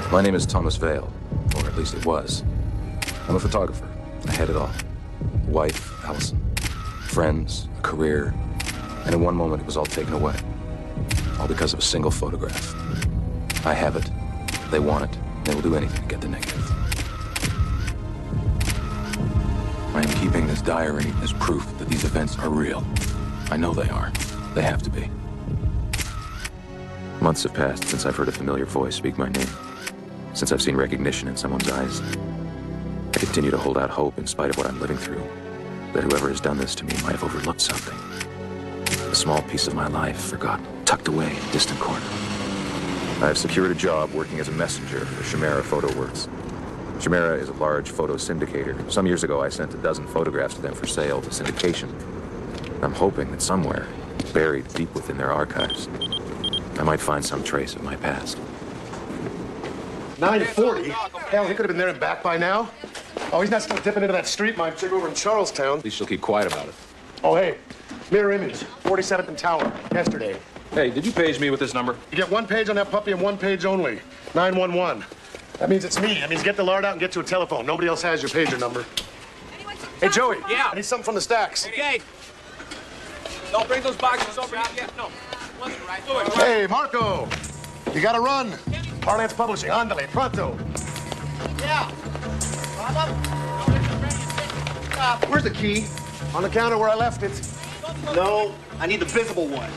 My name is Thomas Vale, or at least it was. I'm a photographer. I had it all. A wife, Allison. Friends, a career. And in one moment, it was all taken away. All because of a single photograph. I have it. They want it. They will do anything to get the negative. I am keeping this diary as proof that these events are real. I know they are. They have to be. Months have passed since I've heard a familiar voice speak my name. Since I've seen recognition in someone's eyes. I continue to hold out hope in spite of what I'm living through. That whoever has done this to me might have overlooked something. A small piece of my life forgotten, tucked away in a distant corner. I have secured a job working as a messenger for Chimera Photo Works. Chimera is a large photo syndicator. Some years ago, I sent a dozen photographs to them for sale to syndication. I'm hoping that somewhere, buried deep within their archives, I might find some trace of my past. 9:40? Hell, he could have been there and back by now. Oh, he's not still dipping into that street mine chick over in Charlestown. At least she'll keep quiet about it. Oh, hey, mirror image, 47th and Tower, yesterday. Hey, did you page me with this number? You get one page on that puppy and one page only. 911. That means it's me. That means get the lard out and get to a telephone. Nobody else has your pager number. Hey, Joey. Yeah. I need something from the stacks. Okay. Don't bring those boxes over here. Yeah, no. Hey, Marco. You gotta run. Parlance Publishing. Andale, pronto. Yeah. Where's the key? On the counter where I left it. No, I need the visible one.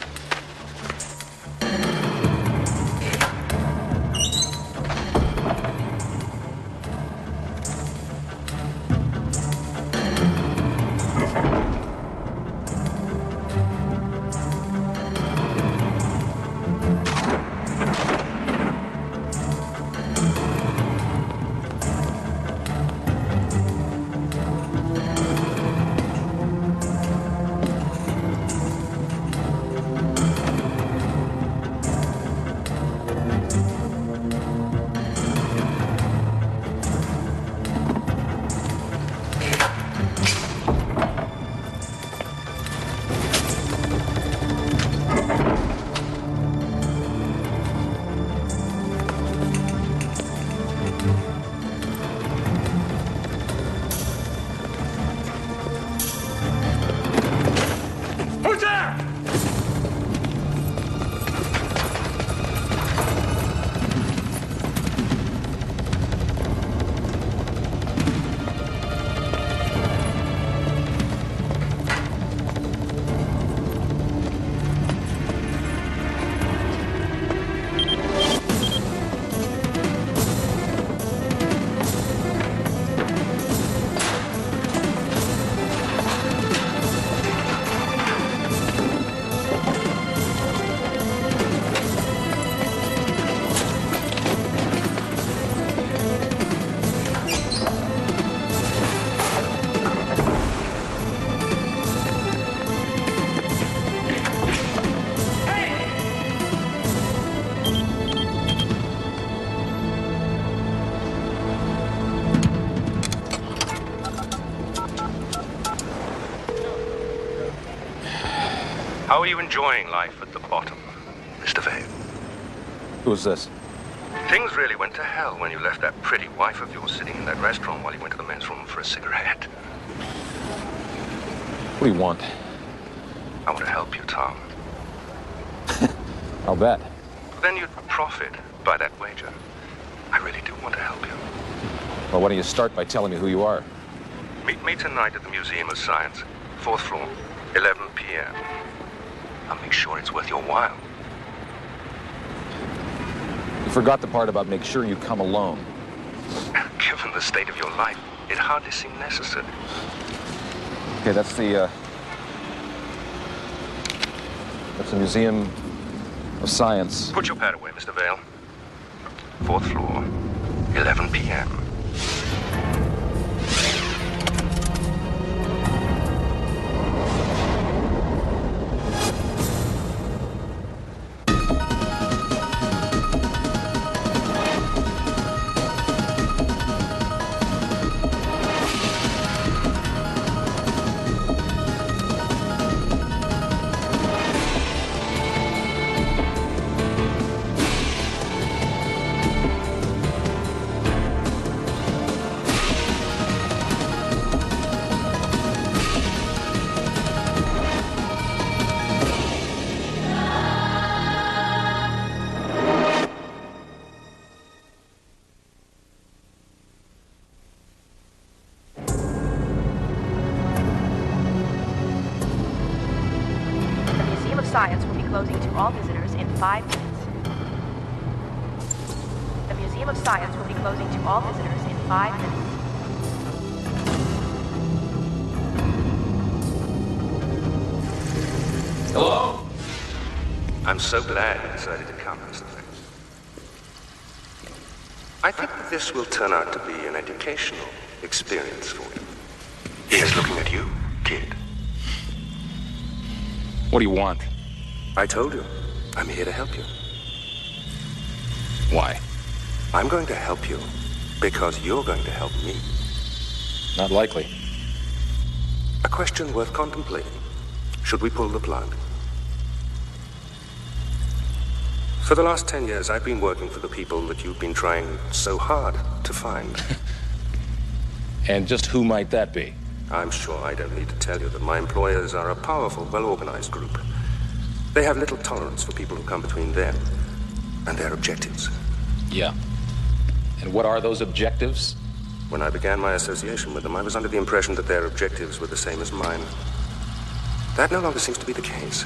How are you enjoying life at the bottom, Mr. Vale? Who's this? Things really went to hell when you left that pretty wife of yours sitting in that restaurant while you went to the men's room for a cigarette. What do you want? I want to help you, Tom. I'll bet. Then you'd profit by that wager. I really do want to help you. Well, why don't you start by telling me who you are? Meet me tonight at the Museum of Science, 4th floor, 11 p.m. I'll make sure it's worth your while. You forgot the part about make sure you come alone. Given the state of your life, it hardly seemed necessary. Okay, that's the Museum of Science. Put your pad away, Mr. Vale. 4th floor, 11 p.m. closing to all visitors in 5 minutes. The Museum of Science will be closing to all visitors in 5 minutes. Hello? I'm so glad you decided to come, Mr. Vale. I think that this will turn out to be an educational experience for you. Here's looking at you, kid. What do you want? I told you, I'm here to help you. Why? I'm going to help you because you're going to help me. Not likely. A question worth contemplating. Should we pull the plug? For the last 10 years, I've been working for the people that you've been trying so hard to find. And just who might that be? I'm sure I don't need to tell you that my employers are a powerful, well-organized group. They have little tolerance for people who come between them and their objectives. Yeah. And what are those objectives? When I began my association with them, I was under the impression that their objectives were the same as mine. That no longer seems to be the case.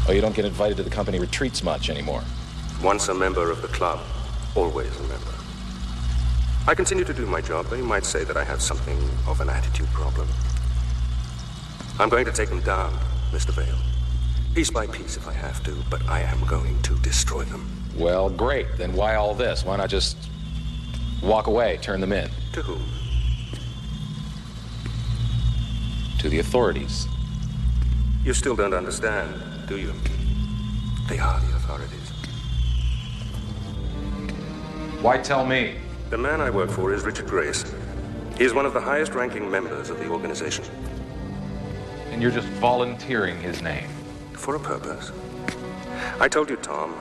Oh, you don't get invited to the company retreats much anymore. Once a member of the club, always a member. I continue to do my job, but you might say that I have something of an attitude problem. I'm going to take them down, Mr. Vale. Piece by piece if I have to, but I am going to destroy them. Well, great. Then why all this? Why not just walk away, turn them in? To whom? To the authorities. You still don't understand, do you? They are the authorities. Why tell me? The man I work for is Richard Grace. He is one of the highest-ranking members of the organization. And you're just volunteering his name. For a purpose. I told you, Tom,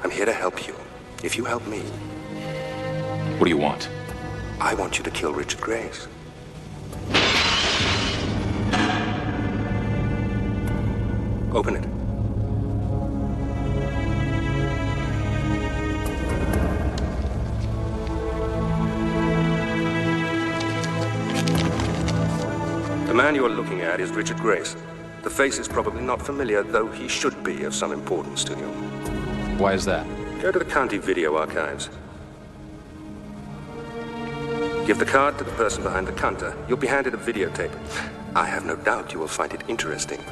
I'm here to help you. If you help me, What do you want? I want you to kill Richard Grace. Open it. The man you're looking at is Richard Grace. The face is probably not familiar, though he should be of some importance to you. Why is that? Go to the county video archives. Give the card to the person behind the counter. You'll be handed a videotape. I have no doubt you will find it interesting.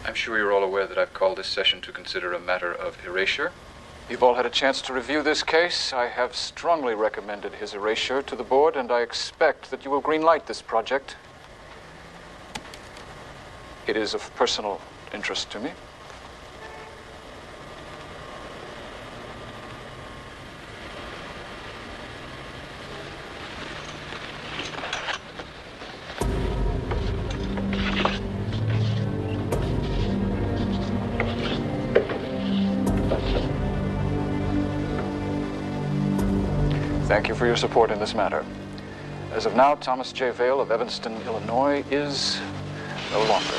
I'm sure you're all aware that I've called this session to consider a matter of erasure. You've all had a chance to review this case. I have strongly recommended his erasure to the board, and I expect that you will greenlight this project. It is of personal interest to me. Thank you for your support in this matter. As of now, Thomas J. Vale of Evanston, Illinois is no longer.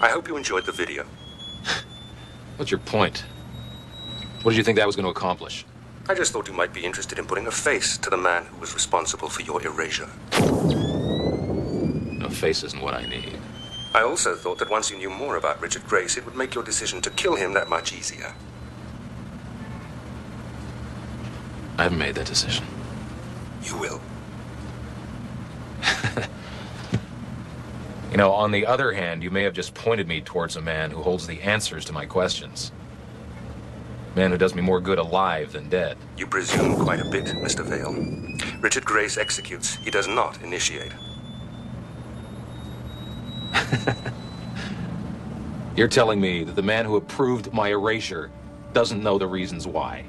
I hope you enjoyed the video. What's your point? What did you think that was going to accomplish? I just thought you might be interested in putting a face to the man who was responsible for your erasure. No face isn't what I need. I also thought that once you knew more about Richard Grace, it would make your decision to kill him that much easier. I haven't made that decision. You will. You know, on the other hand, you may have just pointed me towards a man who holds the answers to my questions. A man who does me more good alive than dead. You presume quite a bit, Mr. Vale. Richard Grace executes. He does not initiate. You're telling me that the man who approved my erasure doesn't know the reasons why?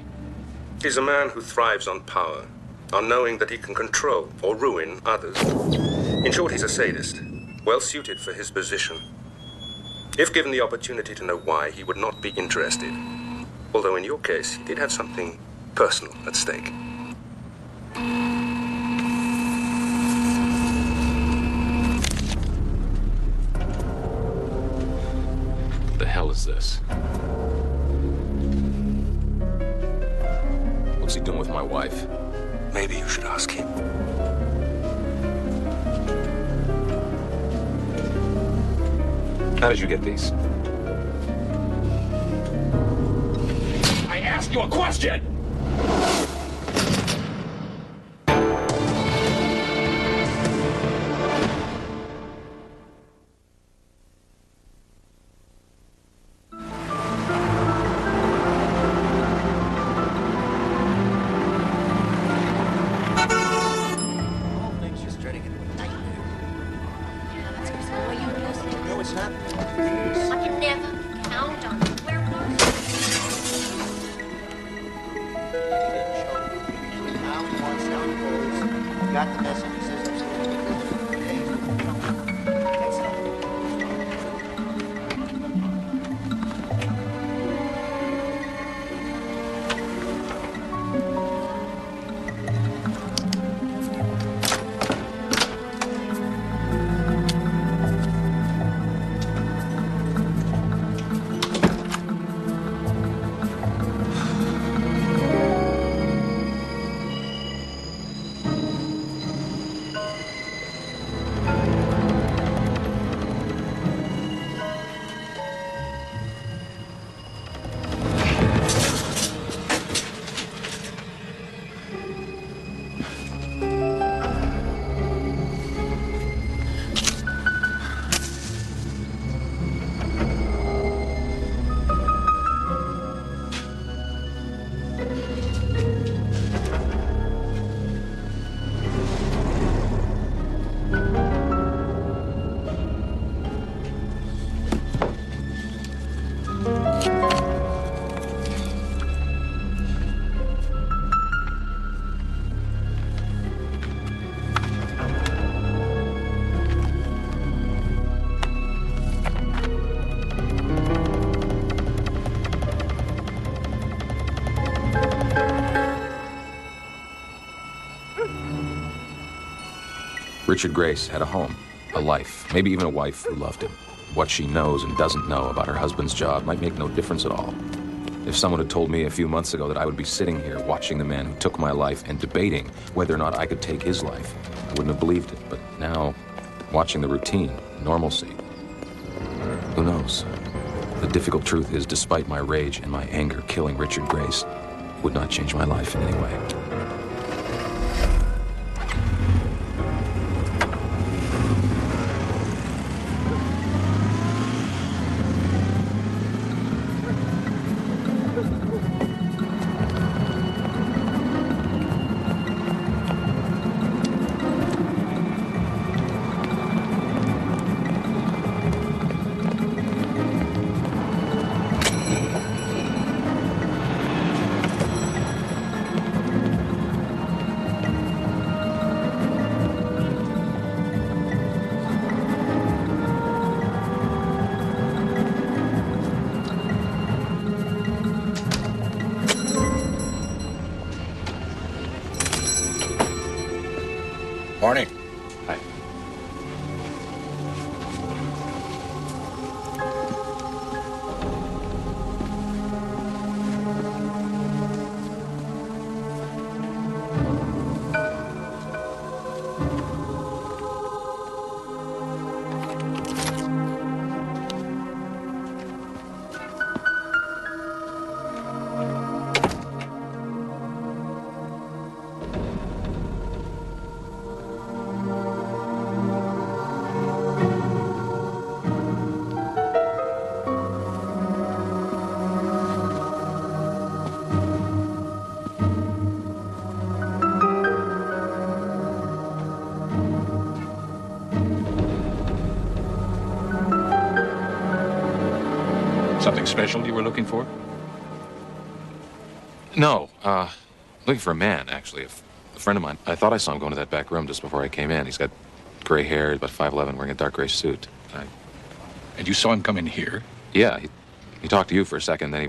He's a man who thrives on power, on knowing that he can control or ruin others. In short, he's a sadist, well suited for his position. If given the opportunity to know why, he would not be interested. Although in your case, he did have something personal at stake. What the hell is this? What's he doing with my wife? Maybe you should ask him. How did you get these? I asked you a question! Richard Grace had a home, a life, maybe even a wife who loved him. What she knows and doesn't know about her husband's job might make no difference at all. If someone had told me a few months ago that I would be sitting here watching the man who took my life and debating whether or not I could take his life, I wouldn't have believed it. But now, watching the routine, normalcy, who knows? The difficult truth is, despite my rage and my anger, killing Richard Grace would not change my life in any way. Morning. Hi. Something special you were looking for? No, looking for a man, actually. A friend of mine. I thought I saw him going to that back room just before I came in. He's got gray hair, about 5'11", wearing a dark gray suit. And you saw him come in here? Yeah, he talked to you for a second, then he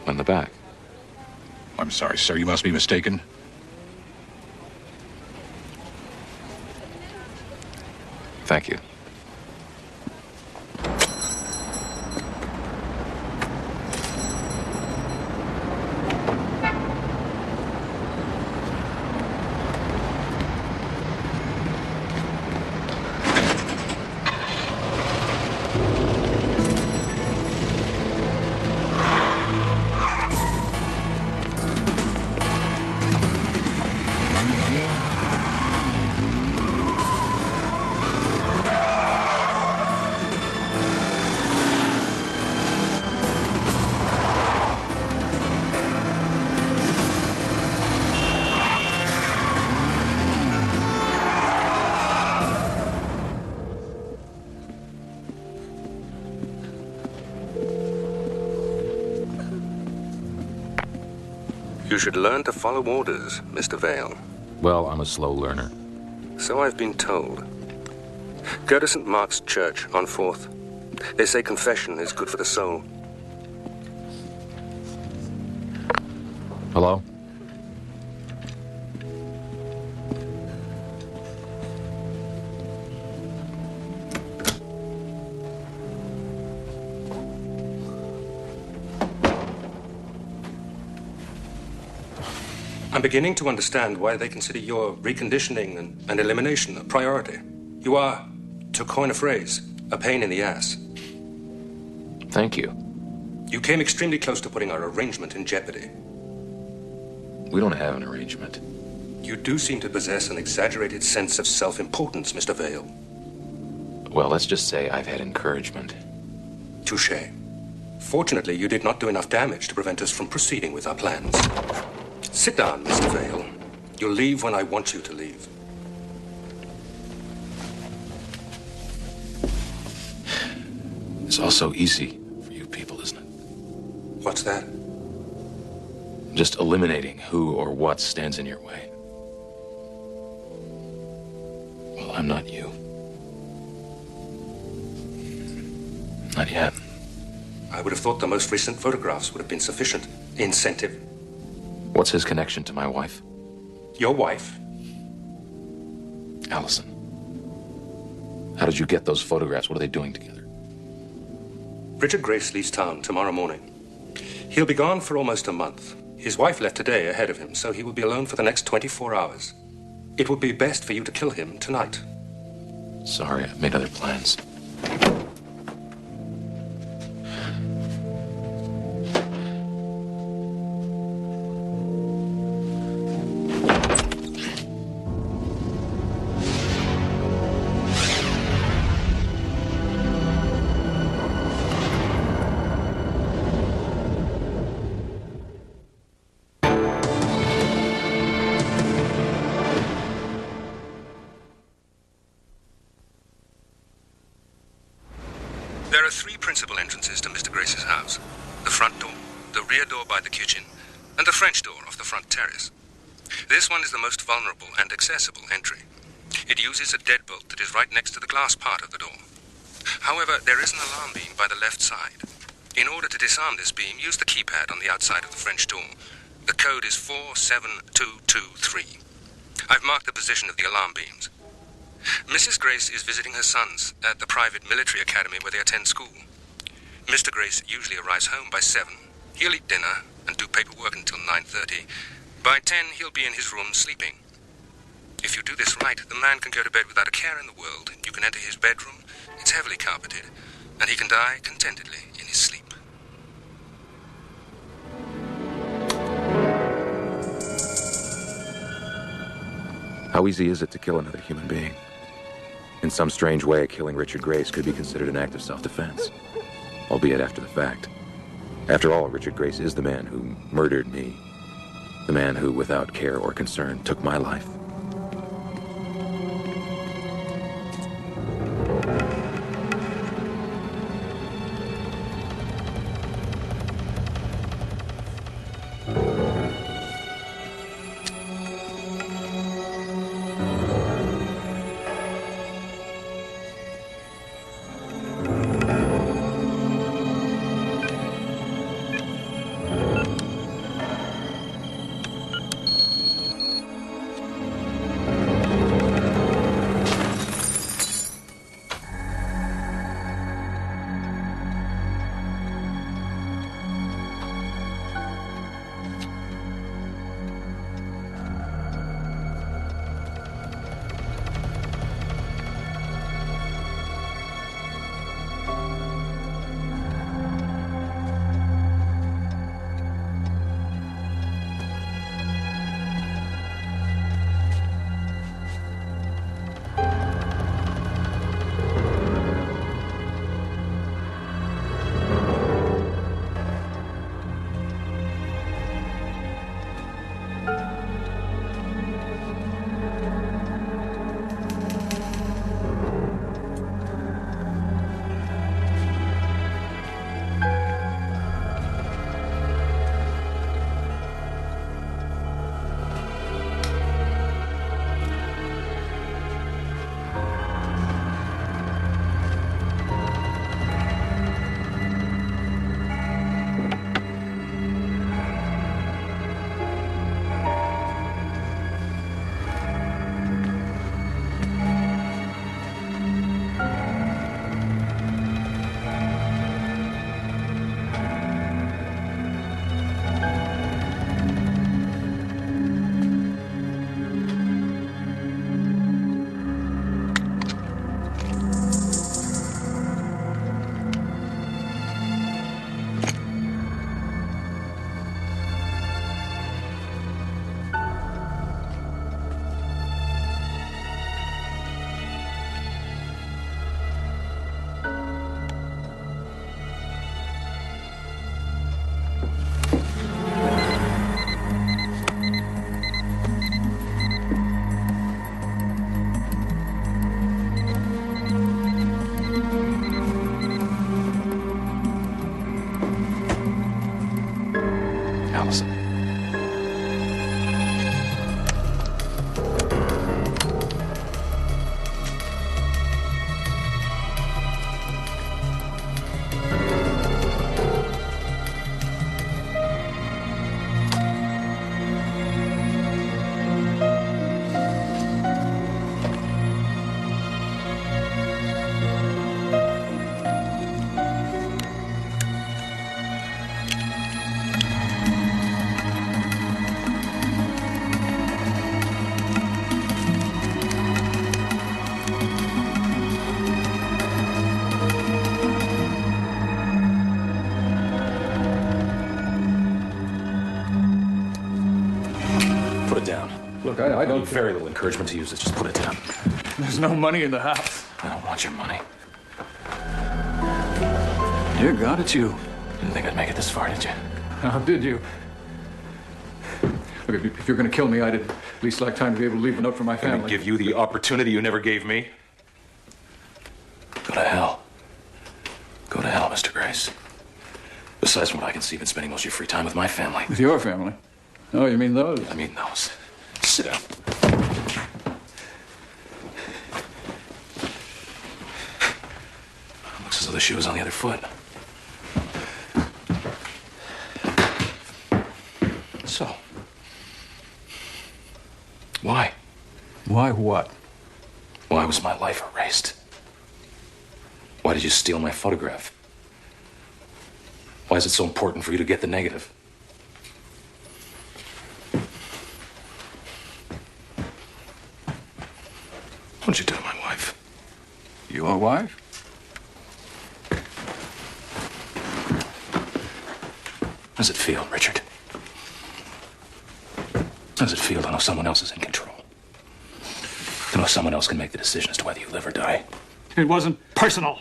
went in the back. I'm sorry, sir. You must be mistaken. Thank you. You should learn to follow orders, Mr. Vale. Well, I'm a slow learner. So I've been told. Go to St. Mark's Church on 4th. They say confession is good for the soul. Hello? I'm beginning to understand why they consider your reconditioning and elimination a priority. You are, to coin a phrase, a pain in the ass. Thank you. You came extremely close to putting our arrangement in jeopardy. We don't have an arrangement. You do seem to possess an exaggerated sense of self-importance, Mr. Vale. Well, let's just say I've had encouragement. Touché. Fortunately, you did not do enough damage to prevent us from proceeding with our plans. Sit down, Mr. Vale. You'll leave when I want you to leave. It's all so easy for you people, isn't it? What's that? Just eliminating who or what stands in your way. Well, I'm not you. Not yet. I would have thought the most recent photographs would have been sufficient incentive. What's his connection to my wife? Your wife? Allison. How did you get those photographs? What are they doing together? Richard Grace leaves town tomorrow morning. He'll be gone for almost a month. His wife left today ahead of him, so he will be alone for the next 24 hours. It would be best for you to kill him tonight. Sorry, I've made other plans. There are three principal entrances to Mr. Grace's house. The front door, the rear door by the kitchen, and the French door off the front terrace. This one is the most vulnerable and accessible entry. It uses a deadbolt that is right next to the glass part of the door. However, there is an alarm beam by the left side. In order to disarm this beam, use the keypad on the outside of the French door. The code is 47223. I've marked the position of the alarm beams. Mrs. Grace is visiting her sons at the private military academy where they attend school. Mr. Grace usually arrives home by 7. He'll eat dinner and do paperwork until 9:30. By 10, he'll be in his room sleeping. If you do this right, the man can go to bed without a care in the world. You can enter his bedroom, it's heavily carpeted, and he can die contentedly in his sleep. How easy is it to kill another human being? In some strange way, killing Richard Grace could be considered an act of self-defense, albeit after the fact. After all, Richard Grace is the man who murdered me, the man who, without care or concern, took my life. Look, I don't... Very little encouragement to use this. Just put it down. There's no money in the house. I don't want your money. Dear God, it's you. Didn't think I'd make it this far, did you? How did you? Look, if you're going to kill me, I'd at least like time to be able to leave a note for my I'm family. gonna give you the opportunity you never gave me. Go to hell. Go to hell, Mr. Grace. Besides, from what I can see, you've been spending most of your free time with my family. With your family? Oh, you mean those? I mean those. Sit down. Looks as though the shoe was on the other foot. So, why? Why what? Why was my life erased? Why did you steal my photograph? Why is it so important for you to get the negative? What'd you do to my wife? Your wife? How does it feel, Richard? How does it feel to know someone else is in control? To know someone else can make the decision as to whether you live or die? It wasn't personal.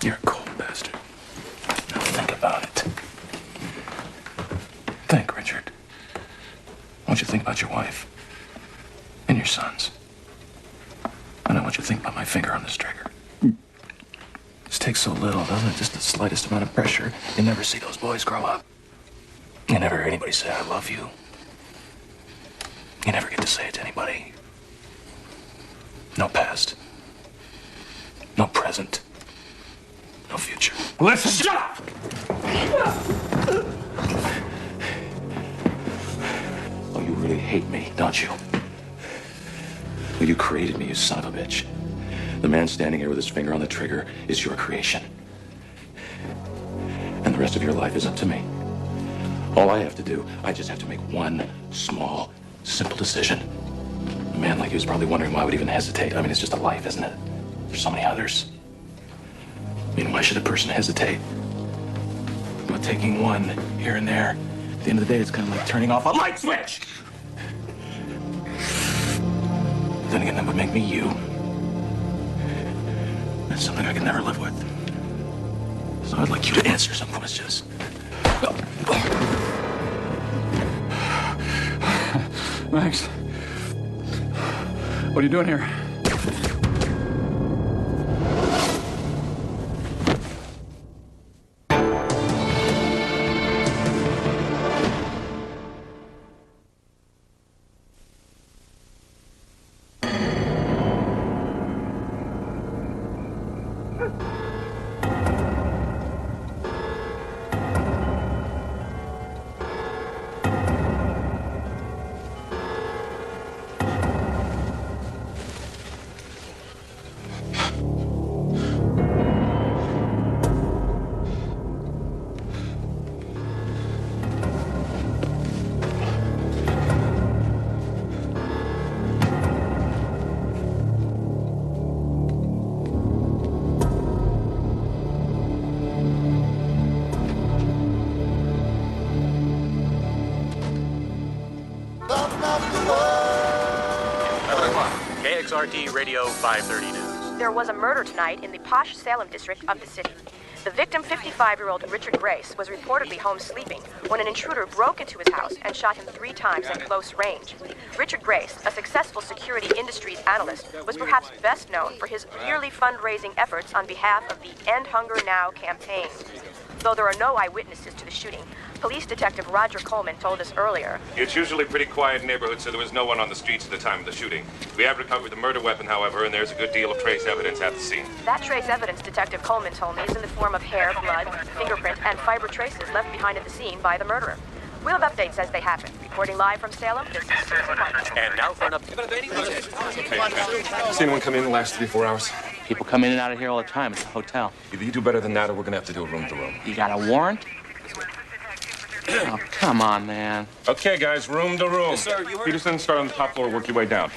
You're a cold bastard. Now think about it. Think, Richard. I want you to think about your wife and your sons. And I want you to think about my finger on this trigger. This takes so little, doesn't it? Just the slightest amount of pressure. You never see those boys grow up. You never hear anybody say, I love you. You never get to say it to anybody. No past. No present. No future. Listen! Shut up! Oh, you really hate me, don't you? Well, you created me, you son of a bitch. The man standing here with his finger on the trigger is your creation. And the rest of your life is up to me. All I have to do, I just have to make one small, simple decision. A man like you is probably wondering why I would even hesitate. I mean, it's just a life, isn't it? There's so many others. I mean, why should a person hesitate? About taking one here and there. At the end of the day, it's kind of like turning off a light switch. Then again, that would make me you. That's something I could never live with. So I'd like you to answer some questions. Max. What are you doing here? KXRT Radio 530 News. There was a murder tonight in the posh Salem district of the city. The victim, 55-year-old Richard Grace, was reportedly home sleeping when an intruder broke into his house and shot him 3 times at close range. Richard Grace, a successful security industries analyst, was perhaps best known for his yearly fundraising efforts on behalf of the End Hunger Now campaign. Though there are no eyewitnesses to the shooting, police detective Roger Coleman told us earlier. It's usually a pretty quiet neighborhood, so there was no one on the streets at the time of the shooting. We have recovered the murder weapon, however, and there's a good deal of trace evidence at the scene. That trace evidence, Detective Coleman told me, is in the form of hair, blood, fingerprint, and fiber traces left behind at the scene by the murderer. We'll have updates as they happen. Reporting live from Salem, this is Susan White. And now for an update. Seen anyone come in the last 3 or 4 hours? People come in and out of here all the time. It's a hotel. Either you do better than that, or we're gonna have to do a room-to-room. You got a warrant? Oh, come on, man. Okay, guys, room-to-room. Yes, sir, you heard. Peterson, start on the top floor, work your way down.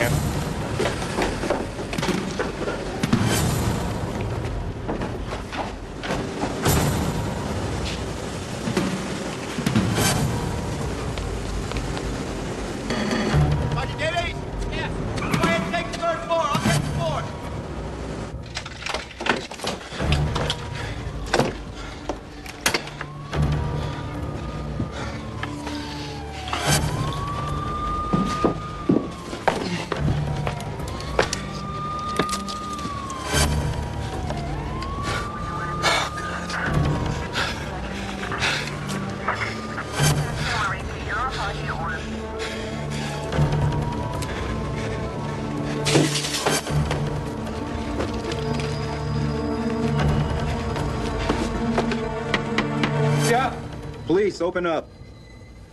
Police, open up.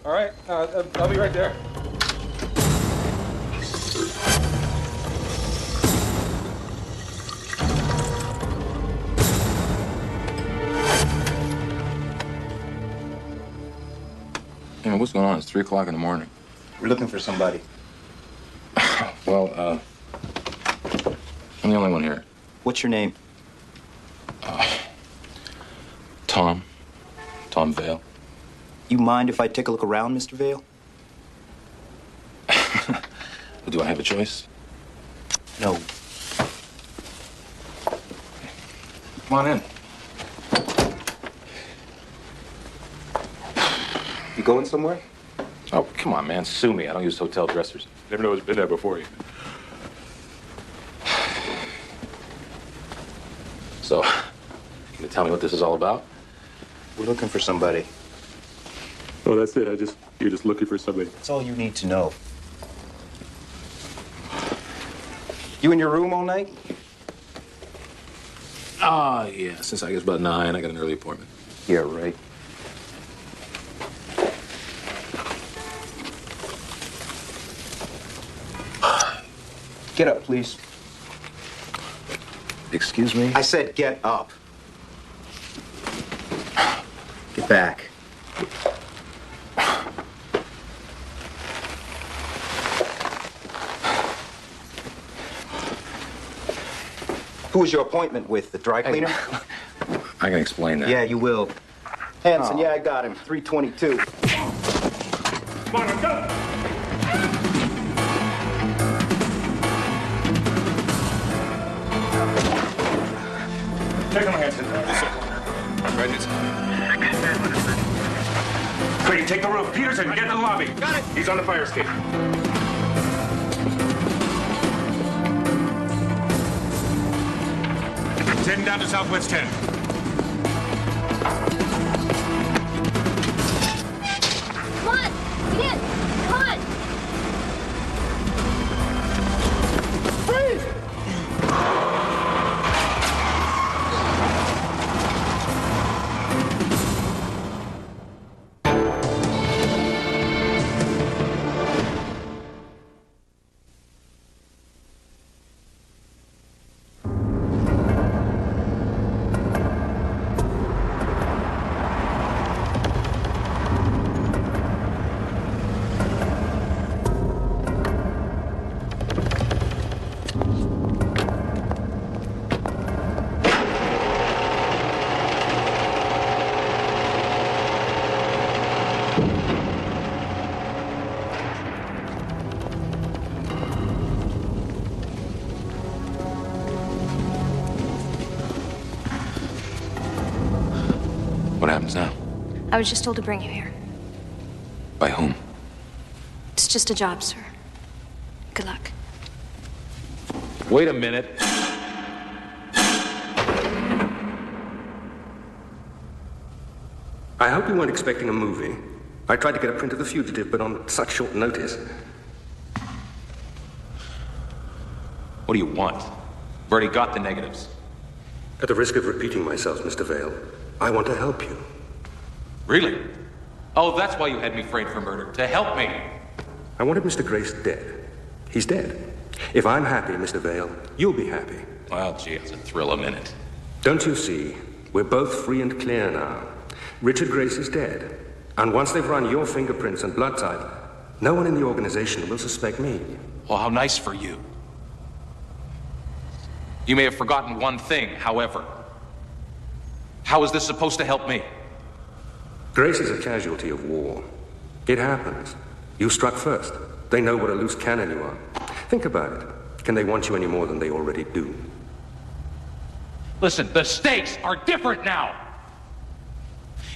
All right, I'll be right there. Hey, man, what's going on? It's 3 o'clock in the morning. We're looking for somebody. Well, I'm the only one here. What's your name? Tom. Tom Vale. You mind if I take a look around, Mr. Vale? Do I have a choice? No. Come on in. You going somewhere? Oh, come on, man. Sue me. I don't use hotel dressers. Never know who's been there before you. So, can you tell me what this is all about? We're looking for somebody. Oh, that's it. You're just looking for somebody. That's all you need to know. You in your room all night? Yeah. Since I guess about 9, I got an early appointment. Yeah, right. Get up, please. Excuse me? I said get up. Get back. Who was your appointment with? The dry cleaner? I can explain that. Yeah, you will. Hanson, yeah, I got him. 322. Come on, go! Take him, Hanson. Right inside. Brady, take the roof. Peterson, get in the lobby. Got it. He's on the fire escape. Heading down to Southwest 10. Come on! Get in! Come on! Freeze! What happens now? I was just told to bring you here. By whom? It's just a job, sir. Good luck. Wait a minute. I hope you weren't expecting a movie. I tried to get a print of The Fugitive, but on such short notice. What do you want? I've already got the negatives. At the risk of repeating myself, Mr. Vale, I want to help you. Really? Oh, that's why you had me framed for murder. To help me. I wanted Mr. Grace dead. He's dead. If I'm happy, Mr. Vale, you'll be happy. Well, gee, it's a thrill a minute. Don't you see? We're both free and clear now. Richard Grace is dead. And once they've run your fingerprints and blood type, no one in the organization will suspect me. Well, how nice for you. You may have forgotten one thing, however. How is this supposed to help me? Grace is a casualty of war. It happens. You struck first. They know what a loose cannon you are. Think about it. Can they want you any more than they already do? Listen, the stakes are different now.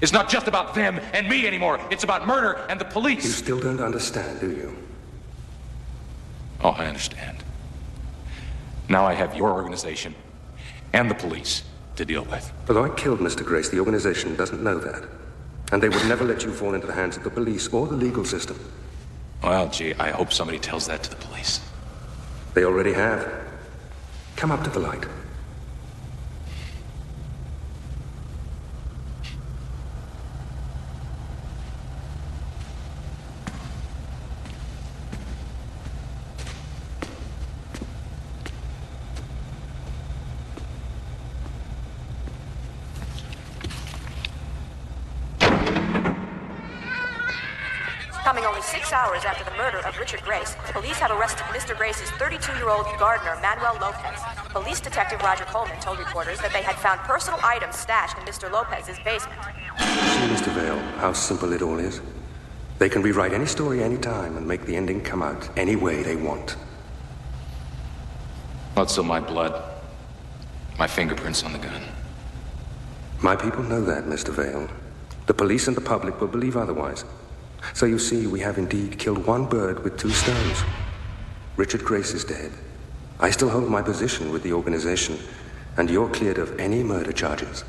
It's not just about them and me anymore. It's about murder and the police. You still don't understand, do you? Oh, I understand. Now I have your organization and the police to deal with. Although I killed Mr. Grace, the organization doesn't know that. And they would never let you fall into the hands of the police or the legal system. Well, gee, I hope somebody tells that to the police. They already have. Come up to the light. Coming only 6 hours after the murder of Richard Grace, police have arrested Mr. Grace's 32-year-old gardener, Manuel Lopez. Police Detective Roger Coleman told reporters that they had found personal items stashed in Mr. Lopez's basement. See, Mr. Vale, how simple it all is. They can rewrite any story any time and make the ending come out any way they want. Not so my blood. My fingerprints on the gun. My people know that, Mr. Vale. The police and the public will believe otherwise. So you see, we have indeed killed one bird with 2 stones. Richard Grace is dead. I still hold my position with the organization, and you're cleared of any murder charges.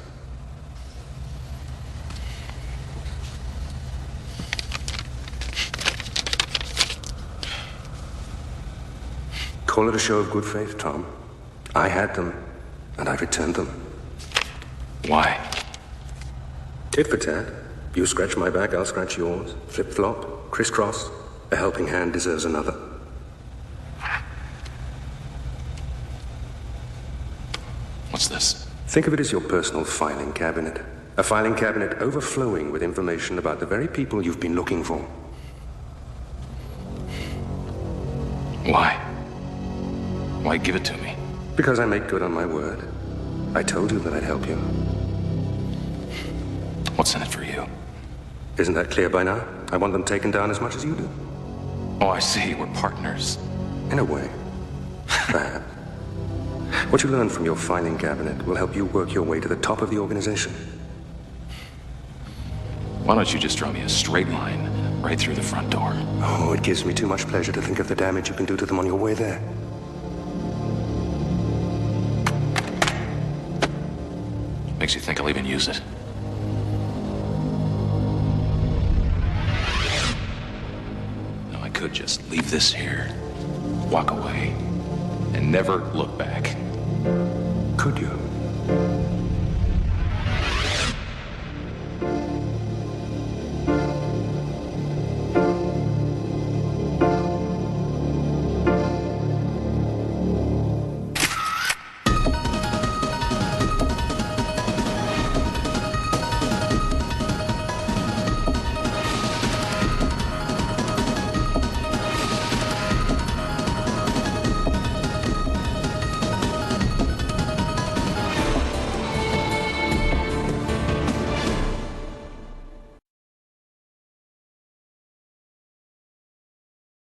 Call it a show of good faith, Tom. I had them, and I returned them. Why? Tit for tat. You scratch my back, I'll scratch yours. Flip-flop, crisscross. A helping hand deserves another. What's this? Think of it as your personal filing cabinet. A filing cabinet overflowing with information about the very people you've been looking for. Why? Why give it to me? Because I make good on my word. I told you that I'd help you. What's in it for you? Isn't that clear by now? I want them taken down as much as you do. Oh, I see. We're partners. In a way. Perhaps. What you learn from your filing cabinet will help you work your way to the top of the organization. Why don't you just draw me a straight line right through the front door? Oh, it gives me too much pleasure to think of the damage you can do to them on your way there. Makes you think I'll even use it. Now, I could just leave this here, walk away, and never look back. Could you?